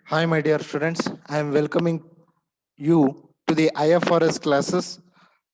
Hi, my dear students. I am welcoming you to the IFRS classes.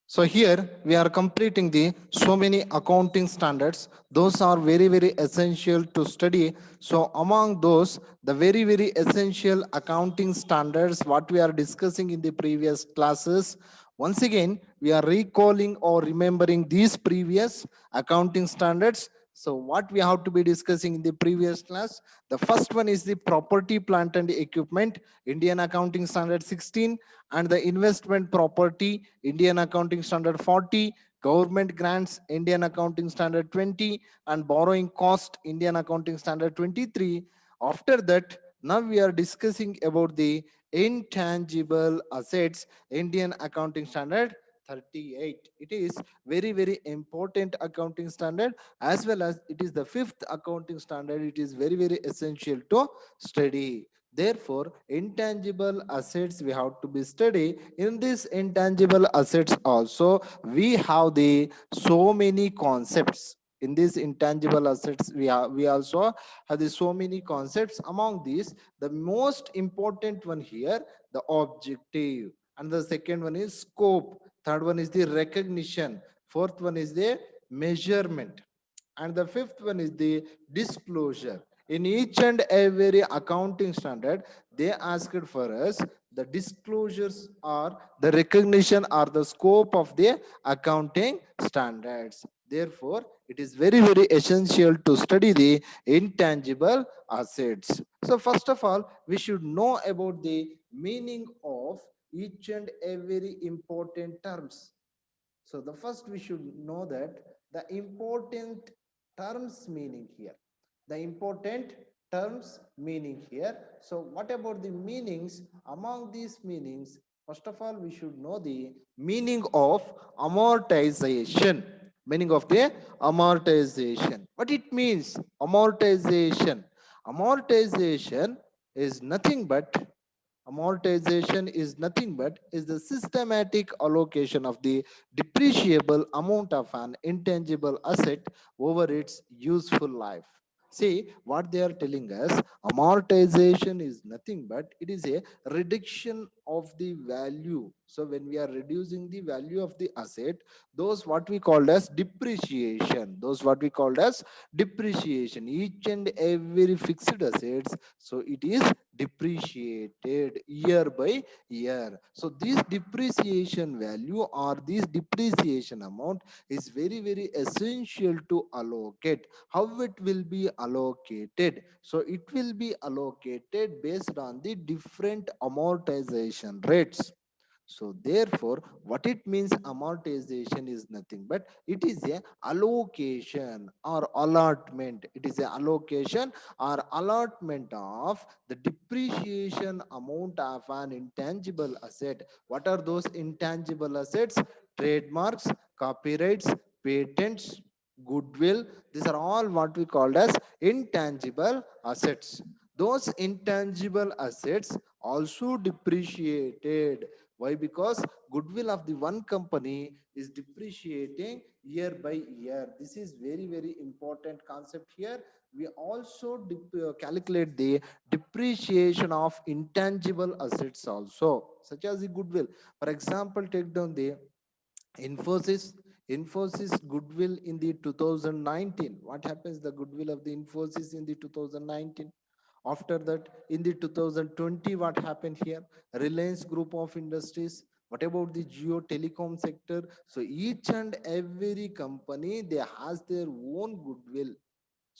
So here we are completing the so many accounting standards. Those are very essential to study. So among those, the very essential accounting standards what we are discussing in the previous classes. Once again, we are recalling or remembering these previous accounting standards. So what we have to be discussing in the previous class, the first one is the property, plant and equipment, Indian Accounting Standard 16, and the investment property, Indian Accounting Standard 40, government grants, Indian Accounting Standard 20, and borrowing cost, Indian Accounting Standard 23. After that, now we are discussing about the intangible assets, Indian Accounting Standard 38. It is very important accounting standard, as well as it is the fifth accounting standard. It is very essential to study. Therefore, intangible assets we have to be study. In this intangible assets also, we have the so many concepts. In these intangible assets, we also have the so many concepts. Among these, the most important one here, the objective, and the second one is scope. Third one is the recognition. Fourth one is the measurement, and the fifth one is the disclosure. In each and every accounting standard, they asked for us the disclosures or the recognition or the scope of the accounting standards. Therefore, it is very essential to study the intangible assets. So first of all, we should know about the meaning of each and every important terms. So the first we should know that the important terms meaning here. The important terms meaning here. So what about the meanings? Among these meanings, first of all, we should know the meaning of amortization. Meaning of the amortization. What it means? Amortization. Amortization is nothing but amortization is nothing but is the systematic allocation of the depreciable amount of an intangible asset over its useful life. See what they are telling us, amortization is nothing but it is a reduction of the value. So when we are reducing the value of the asset, those what we called as depreciation, those what we called as depreciation, each and every fixed assets, so it is depreciated year by year. So this depreciation value or this depreciation amount is very essential to allocate. How it will be allocated? So it will be allocated based on the different amortization rates. So therefore, what it means amortization is nothing but it is a allocation or allotment. It is a allocation or allotment of the depreciation amount of an intangible asset. What are those intangible assets? Trademarks, copyrights, patents, goodwill. These are all what we called as intangible assets. Those intangible assets also depreciated. Why? Because goodwill of the one company is depreciating year by year. This is very important concept here. We also calculate the depreciation of intangible assets also, such as the goodwill. For example, take down the Infosys. Infosys goodwill in the 2019. What happens? The goodwill of the Infosys in the 2019. After that, in the 2020, what happened here? Reliance Group of Industries. What about the Geo Telecom sector? So each and every company, they has their own goodwill.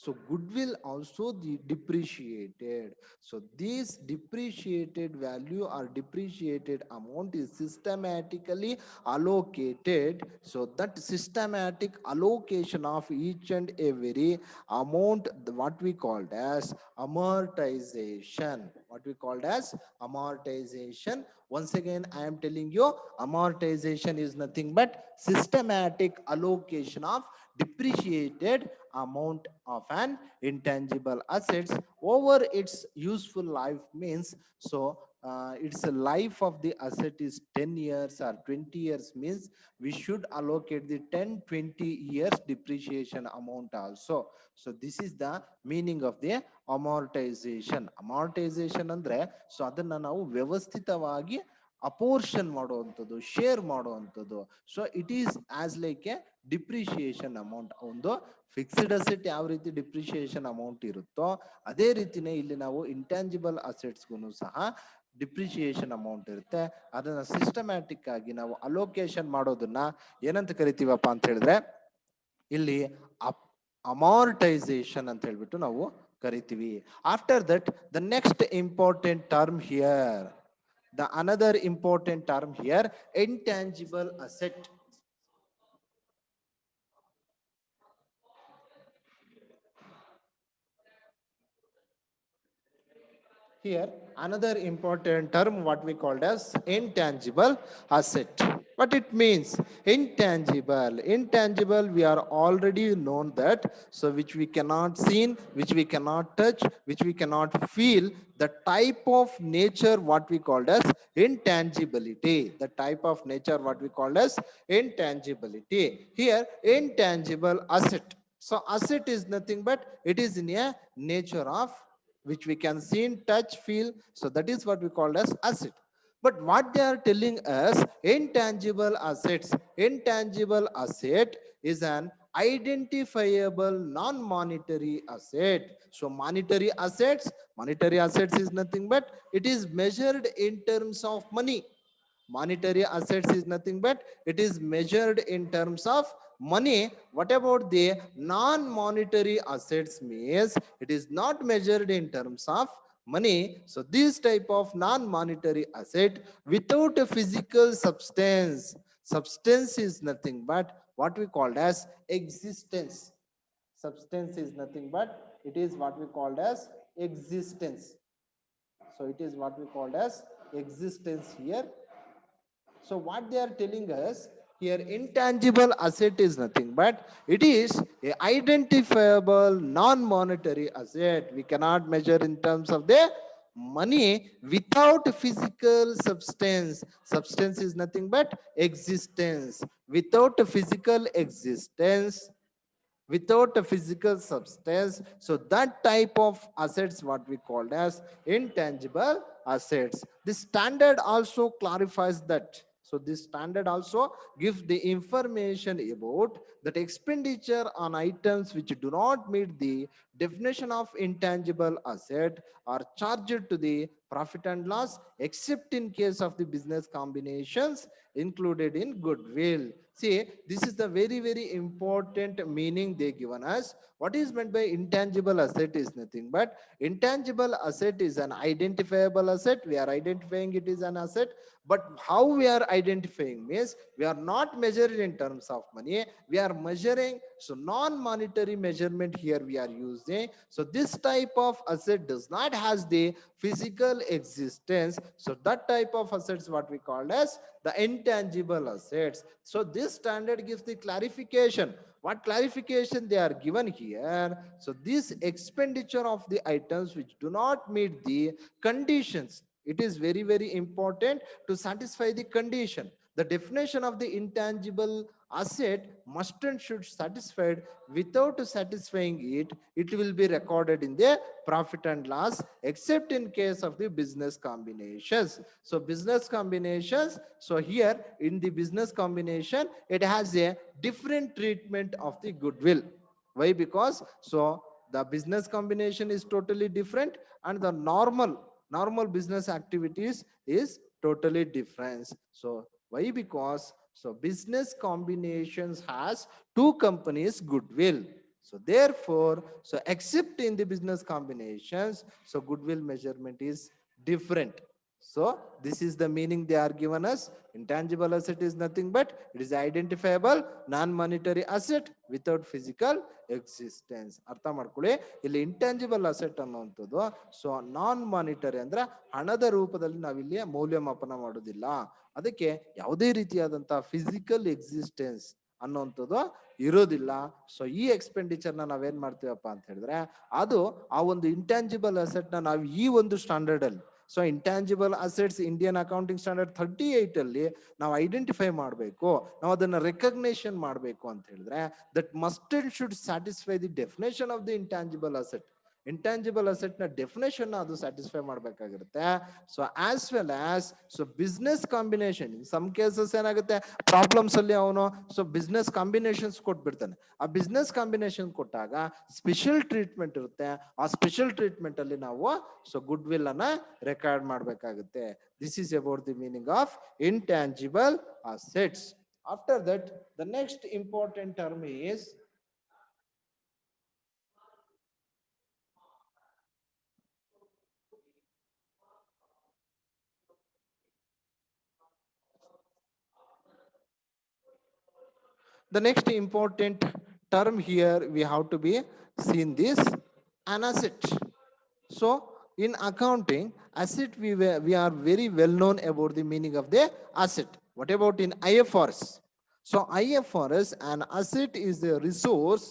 So goodwill also depreciated. So this depreciated value or depreciated amount is systematically allocated. So that systematic allocation of each and every amount, what we called as amortization. What we called as amortization. Once again, I am telling you, amortization is nothing but systematic allocation of depreciated amount of an intangible assets over its useful life means. So its life of the asset is 10 years or 20 years means we should allocate the 10-20 years depreciation amount also. So this is the meaning of the amortization. Amortization ಅಂದ್ರೆ so ಅದನ್ನ ನಾವು ವ್ಯವಸ್ಥಿತವಾಗಿ ಅಪೋರ್ಷನ್ ಮಾಡುವಂಥದ್ದು, share ಮಾಡುವಂಥದ್ದು. So it is as like A depreciation amount. ಒಂದು fixed asset ಯಾವ ರೀತಿ depreciation amount ಇರುತ್ತೋ ಅದೇ ರೀತಿನೇ ಇಲ್ಲಿ ನಾವು ಇಂಟ್ಯಾಂಜಿಬಲ್ ಅಸೆಟ್ಸ್ಗೂ ಸಹ ಡಿಪ್ರಿಷಿಯೇಷನ್ ಅಮೌಂಟ್ ಇರುತ್ತೆ. ಅದನ್ನ ಸಿಸ್ಟಮ್ಯಾಟಿಕ್ ಆಗಿ ನಾವು ಅಲೋಕೇಶನ್ ಮಾಡೋದನ್ನ ಏನಂತ ಕರಿತೀವಪ್ಪ ಅಂತ ಹೇಳಿದ್ರೆ ಇಲ್ಲಿ ಅಮಾರ್ಟೈಸೇಷನ್ ಅಂತ ಹೇಳ್ಬಿಟ್ಟು ನಾವು ಕರಿತೀವಿ. After that the next important term here, the another important term here, intangible asset. Here another important term what we called as intangible asset. What it means? Intangible we are already known that, so which we cannot see, which we cannot touch, which we cannot feel. The type of nature what we called as intangibility. The type of nature what we called as intangibility. Here intangible asset. So asset is nothing but it is in a nature of which we can see, touch, feel. So that is what we call as asset. But what they are telling us, intangible assets. Intangible asset is an identifiable non-monetary asset. So monetary assets is nothing but it is measured in terms of money. Monetary assets is nothing but it is measured in terms of money. What about the non-monetary assets means it is not measured in terms of money. So this type of non-monetary asset without a physical substance. Substance is nothing but what we called as existence. Substance is nothing but it is what we called as existence. So it is what we called as existence here. So what they are telling us here, intangible asset is nothing but it is a identifiable non-monetary asset. We cannot measure in terms of the money without physical substance. Substance is nothing but existence. Without a physical existence, without a physical substance, so that type of assets what we called as intangible assets. This standard also clarifies that. So this standard also gives the information about that expenditure on items which do not meet the definition of intangible asset are charged to the profit and loss except in case of the business combinations included in goodwill. See, this is the very important meaning they given us. What is meant by intangible asset is nothing but intangible asset is an identifiable asset. We are identifying it is an asset. But how we are identifying means we are not measuring in terms of money. We are measuring, so non-monetary measurement here we are using. So this type of asset does not has the physical existence. So that type of assets what we call as the intangible assets. So this standard gives the clarification. What clarification they are given here? So this expenditure of the items which do not meet the conditions, it is very important to satisfy the condition. The definition of the intangible asset must and should satisfied. Without satisfying it, it will be recorded in the profit and loss except in case of the business combinations. So business combinations, so here in the business combination it has a different treatment of the goodwill. Why? Because so the business combination is totally different and the normal business activities is totally different. So why? Because so business combinations has two companies goodwill. So therefore, so except in the business combinations, so goodwill measurement is different. So this is the meaning they are given us. Intangible asset is nothing but it is identifiable non-monetary asset without physical existence. ಅರ್ಥ ಮಾಡ್ಕೊಳ್ಳಿ, ಇಲ್ಲಿ intangible asset ಅನ್ನುವಂಥದ್ದು so ನಾನ್ monetary ಅಂದ್ರೆ ಹಣದ ರೂಪದಲ್ಲಿ ನಾವಿಲ್ಲಿ ಮೌಲ್ಯಮಾಪನ ಮಾಡೋದಿಲ್ಲ. ಅದಕ್ಕೆ ಯಾವುದೇ ರೀತಿಯಾದಂತಹ ಫಿಸಿಕಲ್ ಎಕ್ಸಿಸ್ಟೆನ್ಸ್ ಅನ್ನುವಂಥದ್ದು ಇರೋದಿಲ್ಲ. ಸೊ ಈ ಎಕ್ಸ್ಪೆಂಡಿಚರ್ ನಾವೇನ್ ಮಾಡ್ತೀವಪ್ಪ ಅಂತ ಹೇಳಿದ್ರೆ ಅದು ಆ ಒಂದು ಇಂಟ್ಯಾಂಜಿಬಲ್ ಅಸೆಟ್ ನಾವು ಈ ಒಂದು ಸ್ಟ್ಯಾಂಡರ್ಡ್ ಅಲ್ಲಿ so intangible assets Indian accounting standard 38 ಅಲ್ಲಿ ನಾವು ಐಡೆಂಟಿಫೈ ಮಾಡಬೇಕು, ನಾವು ಅದನ್ನ ರೆಕಗ್ನೇಷನ್ ಮಾಡಬೇಕು ಅಂತ ಹೇಳಿದ್ರೆ that must and should satisfy the definition of the intangible asset. Intangible asset ನ ಡೆಫಿನೇಷನ್ ಅದು ಸ್ಯಾಟಿಸ್ಫೈ ಮಾಡಬೇಕಾಗಿರುತ್ತೆ. So as well as so business combination, some cases ಏನಾಗುತ್ತೆ ಪ್ರಾಬ್ಲಮ್ಸ್ ಅಲ್ಲಿ ಅವನು ಸೊ ಬಿಸ್ನೆಸ್ ಕಾಂಬಿನೇಷನ್ಸ್ ಕೊಟ್ಬಿಡ್ತಾನೆ. ಆ ಬಿಸ್ನೆಸ್ ಕಾಂಬಿನೇಷನ್ ಕೊಟ್ಟಾಗ ಸ್ಪೆಷಲ್ ಟ್ರೀಟ್ಮೆಂಟ್ ಇರುತ್ತೆ. ಆ ಸ್ಪೆಷಲ್ ಟ್ರೀಟ್ಮೆಂಟ್ ಅಲ್ಲಿ ನಾವು ಸೊ ಗುಡ್ ವಿಲ್ ಅನ್ನ ರೆಕಾರ್ಡ್ ಮಾಡಬೇಕಾಗುತ್ತೆ. This is about the meaning of intangible assets. After that the next important term is the next important term here we have to be seen this an asset. So in accounting asset we are very well known about the meaning of the asset. What about in IFRS? So IFRS, an asset is a resource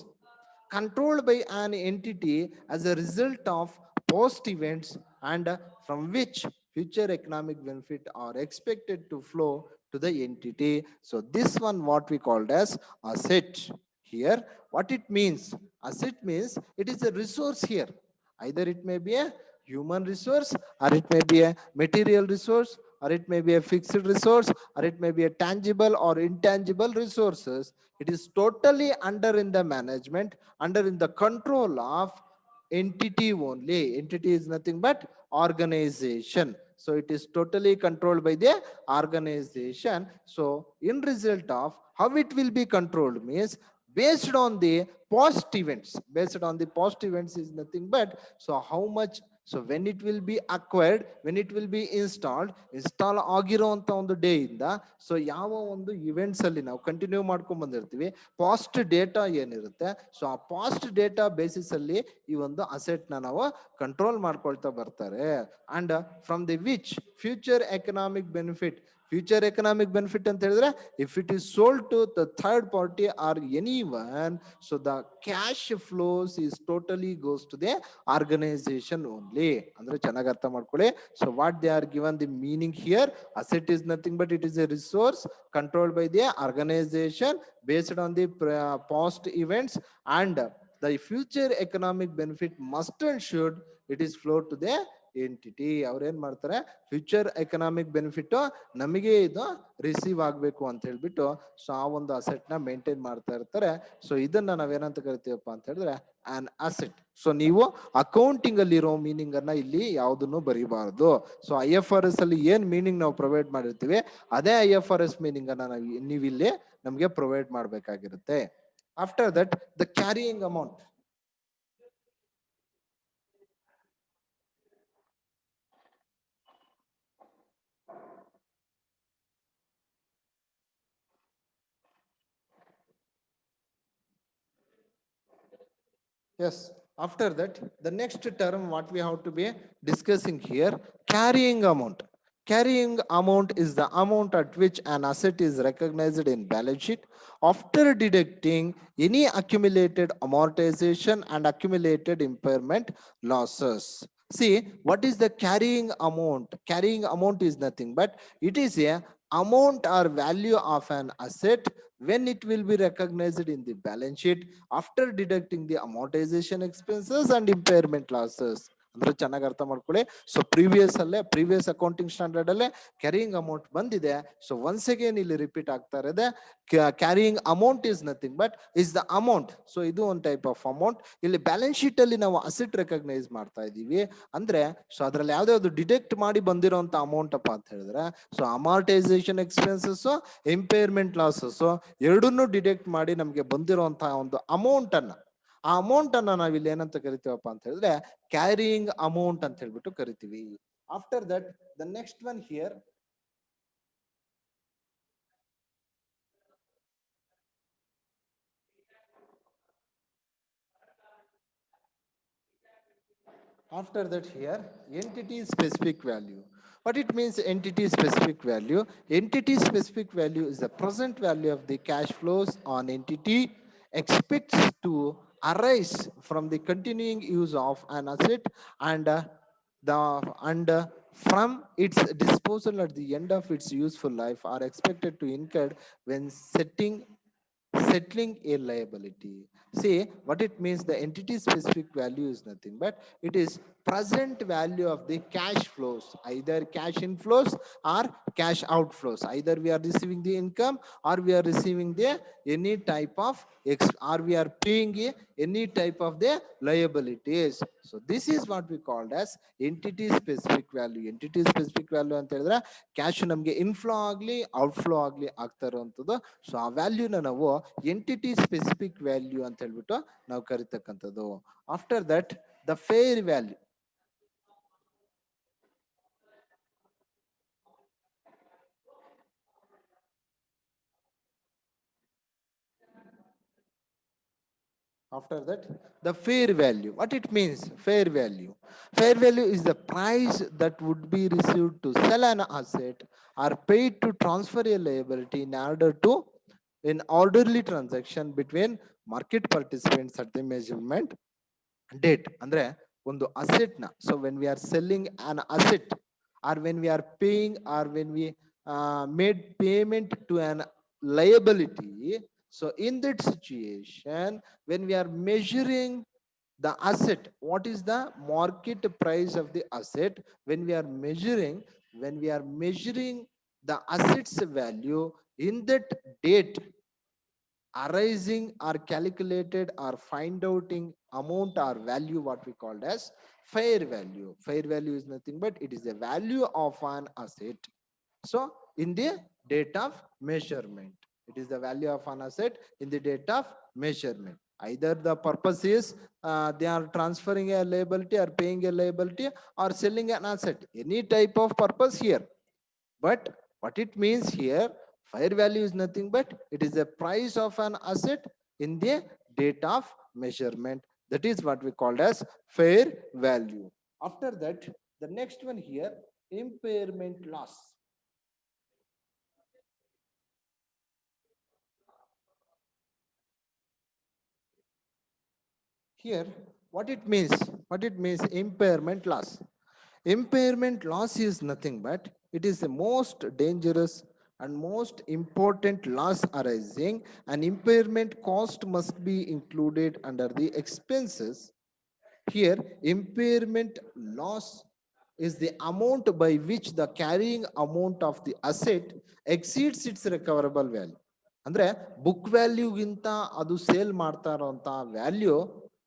controlled by an entity as a result of past events and from which future economic benefit are expected to flow to the entity. So this one what we called as asset. Here what it means, asset means it is a resource here. Either it may be a human resource, or it may be a material resource, or it may be a fixed resource, or it may be a tangible or intangible resources. It is totally under in the management, under in the control of entity only. Entity is nothing but organization. So it is totally controlled by the organization. So in result of how it will be controlled means based on the past events. Based on the past events is nothing but so how much, so when it will be acquired, when it will be install ಆಗಿರುವಂತ ಒಂದು day ಇಂದ so ಯಾವ ಒಂದು events ಅಲ್ಲಿ ನಾವು continue ಮಾಡ್ಕೊಂಡ್ ಬಂದಿರ್ತೀವಿ, past data ಏನಿರುತ್ತೆ ಸೊ ಆ ಪಾಸ್ಟ್ ಡೇಟಾ ಬೇಸಿಸ್ ಅಲ್ಲಿ ಈ ಒಂದು ಅಸೆಟ್ ನ ನಾವು ಕಂಟ್ರೋಲ್ ಮಾಡ್ಕೊಳ್ತಾ ಬರ್ತಾರೆ. And from the which future economic benefit, future economic benefit ಅಂತ ಹೇಳಿದ್ರೆ if it is sold to the third party or any one, so the cash flows is totally goes to the organisation only. ಅಂದ್ರೆ ಚೆನ್ನಾಗಿ ಅರ್ಥ ಮಾಡ್ಕೊಳ್ಳಿ. So what they are given the meaning here, asset is nothing but it is A resource controlled by the organization based on the past events, and the future economic benefit must and should it is flow to the entity. ಅವ್ರು ಏನ್ ಮಾಡ್ತಾರೆ, future economic benefit ನಮಗೆ ಇದು receive ಆಗ್ಬೇಕು ಅಂತ ಹೇಳ್ಬಿಟ್ಟು so ಆ ಒಂದು ಅಸೆಟ್ ನ ಮೇಂಟೈನ್ ಮಾಡ್ತಾ ಇರ್ತಾರೆ. ಸೊ ಇದನ್ನ ನಾವೇನಂತ ಕರಿತೀವಪ್ಪ ಅಂತ ಹೇಳಿದ್ರೆ ಆನ್ ಅಸೆಟ್. ಸೊ ನೀವು ಅಕೌಂಟಿಂಗ್ ಅಲ್ಲಿ ಇರೋ ಮೀನಿಂಗ್ ಅನ್ನ ಇಲ್ಲಿ ಯಾವ್ದನ್ನು ಬರೀಬಾರದು. ಸೊ IFRS ಅಲ್ಲಿ ಏನ್ ಮೀನಿಂಗ್ ನಾವು ಪ್ರೊವೈಡ್ ಮಾಡಿರ್ತೀವಿ ಅದೇ IFRS ಮೀನಿಂಗ್ ಅನ್ನ ನೀವು ಇಲ್ಲಿ ನಮ್ಗೆ ಪ್ರೊವೈಡ್ ಮಾಡ್ಬೇಕಾಗಿರುತ್ತೆ. After that the carrying amount. Yes, after that, the next term what we have to be discussing here, carrying amount. Carrying amount is the amount at which an asset is recognized in balance sheet after deducting any accumulated amortization and accumulated impairment losses. See, what is the carrying amount? Carrying amount is nothing but it is a amount or value of an asset when it will be recognized in the balance sheet after deducting the amortization expenses and impairment losses. ಅಂದ್ರೆ ಚೆನ್ನಾಗಿ ಅರ್ಥ ಮಾಡ್ಕೊಳ್ಳಿ. So previous accounting standard ಅಲ್ಲೇ carrying amount ಬಂದಿದೆ. So once again ಇಲ್ಲಿ repeat ಆಗ್ತಾ ಇರೋದೆ, carrying amount is nothing but is the amount. So ಇದು ಒಂದು ಟೈಪ್ ಆಫ್ ಅಮೌಂಟ್. ಇಲ್ಲಿ ಬ್ಯಾಲೆನ್ಸ್ ಶೀಟ್ ಅಲ್ಲಿ ನಾವು ಅಸೆಟ್ ರೆಕಗ್ನೈಸ್ ಮಾಡ್ತಾ ಇದೀವಿ ಅಂದ್ರೆ ಸೊ ಅದ್ರಲ್ಲಿ ಯಾವ್ದಾವ್ದು ಡಿಡಕ್ಟ್ ಮಾಡಿ ಬಂದಿರೋಂತ ಅಮೌಂಟ್ ಅಪ್ಪ ಅಂತ ಹೇಳಿದ್ರೆ so amortisation expenses, impairment losses ಎರಡನ್ನೂ ಡಿಡಕ್ಟ್ ಮಾಡಿ ನಮ್ಗೆ ಬಂದಿರುವಂತಹ ಒಂದು ಅಮೌಂಟ್ ಅನ್ನ, ಆ ಅಮೌಂಟ್ ಅನ್ನ ನಾವಿಲ್ಲಿ ಏನಂತ ಕರಿತೀವಪ್ಪ ಅಂತ ಹೇಳಿದ್ರೆ ಕ್ಯಾರಿಯಿಂಗ್ ಅಮೌಂಟ್ ಅಂತ ಹೇಳ್ಬಿಟ್ಟು ಕರಿತೀವಿ. After that the next one here, after that here entity specific value. What it means entity specific value? Entity specific value is the present value of the cash flows on entity expects to arise from the continuing use of an asset and the and from its disposal at the end of its useful life are expected to incur when settling a liability. See what it means. The entity specific value is nothing but it is present value of the cash flows, either cash inflows or cash outflows. Either we are receiving the income or we are receiving the any type of or we are paying any type of the liabilities. So this is what we called as entity specific value. Entity specific value ಅಂತ ಹೇಳಿದ್ರೆ cash ನಮಗೆ inflow ಆಗ್ಲಿ outflow ಆಗ್ಲಿ ಆಗ್ತಾ ಇರುವಂತದ್ದು. So ಆ ವ್ಯಾಲ್ಯೂನ ನಾವು entity specific value ಅಂತ ಹೇಳ್ಬಿಟ್ಟು ನಾವು ಕರಿತಕ್ಕಂಥದ್ದು. After that the fair value. After that, the fair value. What it means? Fair value. Fair value is the price that would be received to sell an asset or paid to transfer a liability in order to an orderly transaction between market participants at the measurement date. Andre ಒಂದು asset na. So when we are selling an asset or when we are paying or when we made payment to an liability. So in that situation, when we are measuring the asset, what is the market price of the asset? When we are measuring the assets value in that date, arising or calculated or find outing amount or value, what we called as fair value. Fair value is nothing but it is the value of an asset. So in the date of measurement, it is the value of an asset in the date of measurement. Either the purpose is they are transferring a liability or paying a liability or selling an asset, any type of purpose here. But what it means here, fair value is nothing but it is the price of an asset in the date of measurement. That is what we called as fair value. After that, the next one here, impairment loss. Here, what it means impairment loss. Impairment loss is nothing but it is the most dangerous and most important loss arising. An impairment cost must be included under the expenses. Here, impairment loss is the amount by which the carrying amount of the asset exceeds its recoverable value. ಅಂದ್ರೆ book ವ್ಯಾಲ್ಯೂಗಿಂತ ಅದು sale ಮಾಡ್ತಾ ಇರೋಂತ value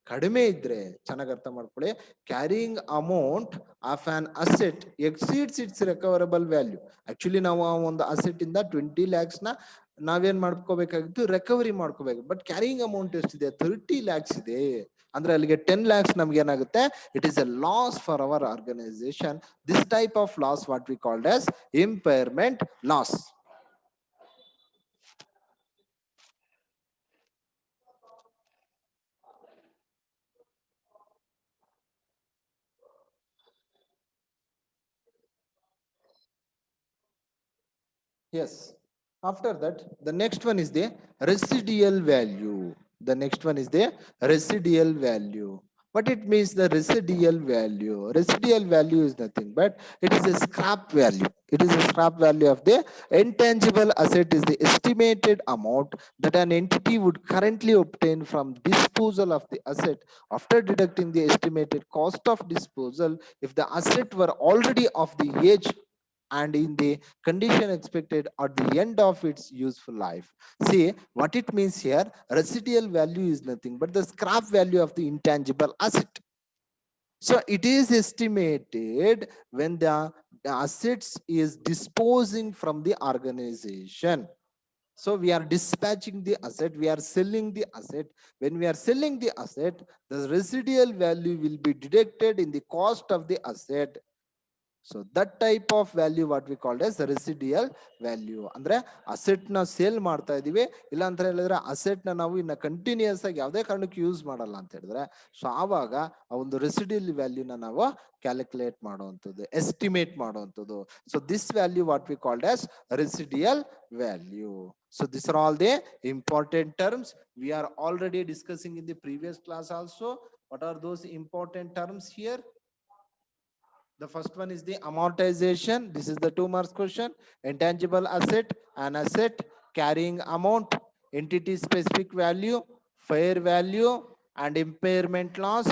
ಕಡಿಮೆ ಇದ್ರೆ, ಚೆನ್ನಾಗಿ ಅರ್ಥ ಮಾಡ್ಕೊಳ್ಳಿ, carrying amount of on asset exceeds it's recoverable value. Actually ನಾವು ಒಂದು ಅಸೆಟ್ ಇಂದ 20 lakhs ನ ನಾವೇನ್ ಮಾಡ್ಕೋಬೇಕಾಗಿತ್ತು, ರಿಕವರಿ ಮಾಡ್ಕೋಬೇಕು. ಬಟ್ ಕ್ಯಾರಿಯಿಂಗ್ ಅಮೌಂಟ್ ಎಷ್ಟಿದೆ, 30 lakhs ಇದೆ. ಅಂದ್ರೆ ಅಲ್ಲಿಗೆ 10 lakhs ನಮ್ಗೆ ಏನಾಗುತ್ತೆ, it is a loss for our organisation. This type of loss what we called as impairment loss. Yes. After that, the next one is the residual value. The next one is the residual value. What it means, the residual value? Residual value is nothing but it is a scrap value. It is a scrap value of the intangible asset, is the estimated amount that an entity would currently obtain from disposal of the asset after deducting the estimated cost of disposal if the asset were already of the age and in the condition expected at the end of its useful life. See what it means here, residual value is nothing but the scrap value of the intangible asset. So it is estimated when the assets is disposing from the organization. So we are dispatching the asset, we are selling the asset. When we are selling the asset, the residual value will be deducted in the cost of the asset. So that type of value what we called as residual value. ಅಂದ್ರೆ asset ನ sale ಮಾಡ್ತಾ ಇದೀವಿ, ಇಲ್ಲ ಅಂತ ಹೇಳಿದ್ರೆ asset ನ ನಾವು ಇನ್ನ ಕಂಟಿನ್ಯೂಸ್ ಆಗಿ ಯಾವುದೇ ಕಾರಣಕ್ಕೆ ಯೂಸ್ ಮಾಡಲ್ಲ ಅಂತ ಹೇಳಿದ್ರೆ, ಸೊ ಆವಾಗ ಆ ಒಂದು ರೆಸಿಡಿಯಲ್ ವ್ಯಾಲ್ಯೂನ ನಾವು ಕ್ಯಾಲ್ಕುಲೇಟ್ ಮಾಡುವಂಥದ್ದು, ಎಸ್ಟಿಮೇಟ್ ಮಾಡುವಂಥದ್ದು. So this value what we called as residual value. So these are all the important terms we are already discussing in the previous class also. What are those important terms here? The first one is the amortization. This is the 2 marks question. Intangible asset, an asset, carrying amount, entity specific value, fair value, and impairment loss.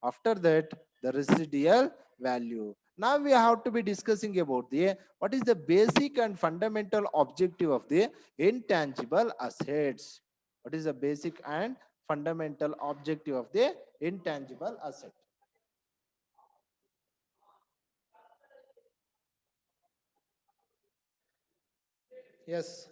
After that, the residual value. Now we have to be discussing about the what is the basic and fundamental objective of the intangible assets. What is the basic and fundamental objective of the intangible asset? Yes,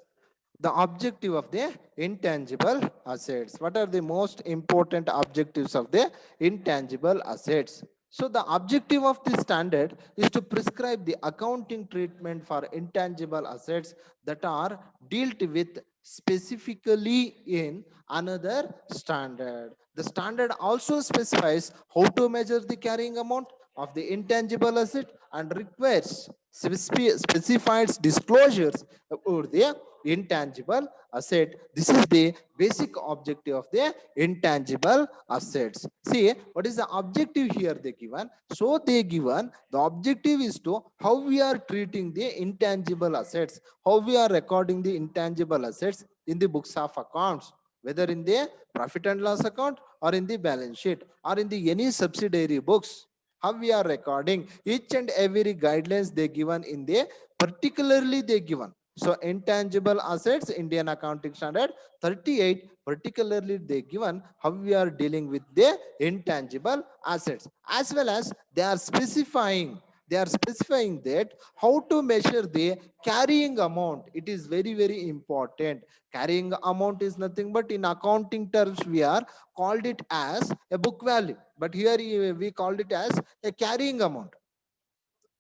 the objective of the intangible assets. What are the most important objectives of the intangible assets? So the objective of this standard is to prescribe the accounting treatment for intangible assets that are dealt with specifically in another standard. The standard also specifies how to measure the carrying amount of the intangible asset and requires specified disclosures about the intangible asset. This is the basic objective of the intangible assets. See, what is the objective here they given? So they given the objective is to how we are treating the intangible assets, how we are recording the intangible assets in the books of accounts, whether in the profit and loss account or in the balance sheet or in the any subsidiary books. How we are recording each and every guidelines they given in the particularly they given. So intangible assets, Indian Accounting Standard 38, particularly they given how we are dealing with the intangible assets, as well as they are specifying that how to measure the carrying amount. It is very, very important. Carrying amount is nothing but in accounting terms, we are called it as a book value. But here we called it as a carrying amount.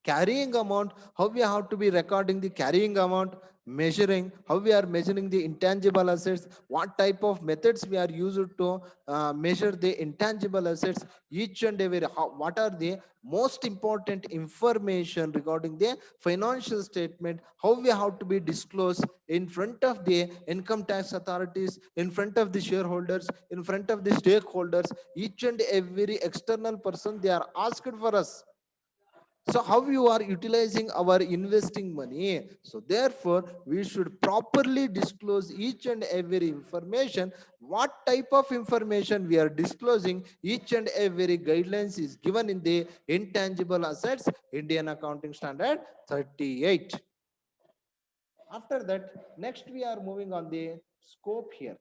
Carrying amount, how we have to be recording the carrying amount, measuring, how we are measuring the intangible assets, what type of methods we are used to measure the intangible assets, each and every, what are the most important information regarding the financial statement, how we have to be disclosed in front of the income tax authorities, in front of the shareholders, in front of the stakeholders, each and every external person, they are asked for us. So how you are utilizing our investing money? So therefore, we should properly disclose each and every information. What type of information we are disclosing, each and every guidelines is given in the intangible assets, Indian Accounting Standard 38. After that, next we are moving on the scope here.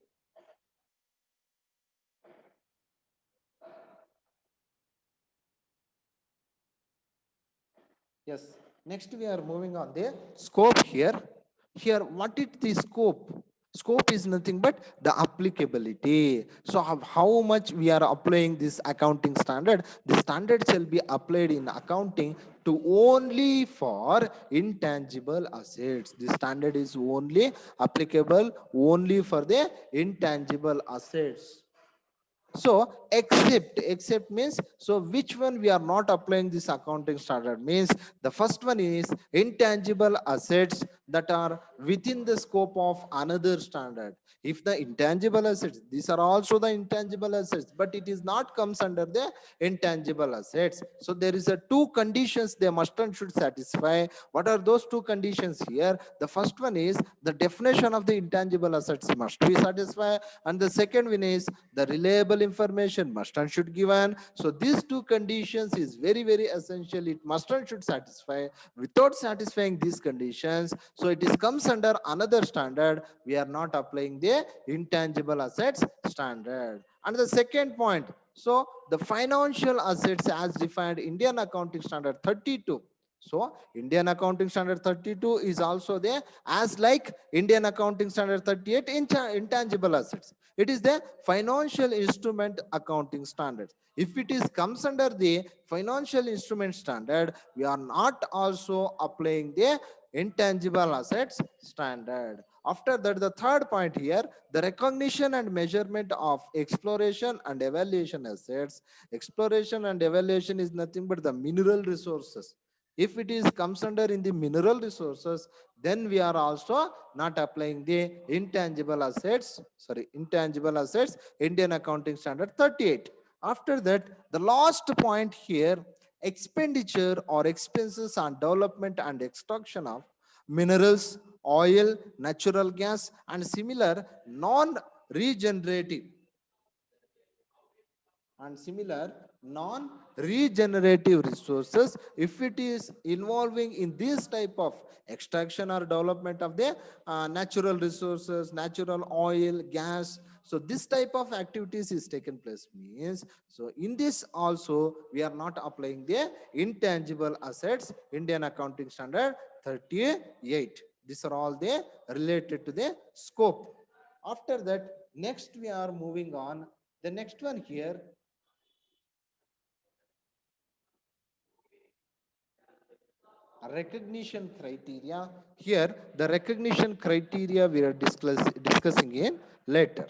Yes. Next, we are moving on the scope here. Here, what is the scope? Scope is nothing but the applicability. So, how much we are applying this accounting standard? The standard shall be applied in accounting to only for intangible assets. The standard is only applicable only for the intangible assets. So except means, so which one we are not applying this accounting standard means, the first one is intangible assets that are within the scope of another standard. If the intangible assets, these are also the intangible assets, but it is not comes under the intangible assets. So there is a two conditions they must and should satisfy. What are those two conditions here? The first one is the definition of the intangible assets must be satisfied, and the second one is the reliable information must and should given. So these two conditions is very, very essential. It must and should satisfy. Without satisfying these conditions, so it is comes under another standard. We are not applying the intangible assets standard. And the second point, so the financial assets as defined Indian Accounting Standard 32. So Indian Accounting Standard 32 is also there as like Indian Accounting Standard 38 intangible assets. It is the financial instrument accounting standard. If it is comes under the financial instrument standard, we are not also applying the intangible assets standard. After that, the third point here, the recognition and measurement of exploration and evaluation assets. Exploration and evaluation is nothing but the mineral resources. If it is comes under in the mineral resources, then we are also not applying the intangible assets, intangible assets, Indian Accounting Standard 38. After that, the last point here, expenditure or expenses on development and extraction of minerals, oil, natural gas, and similar non-regenerative non-regenerative resources. If it is involving in this type of extraction or development of the natural resources, natural oil, gas, so this type of activities is taken place means, so in this also we are not applying the intangible assets, Indian accounting standard 38. These are all the related to the scope. After that, next we are moving on. The next one here, recognition criteria. Here, the recognition criteria we are discussing in later.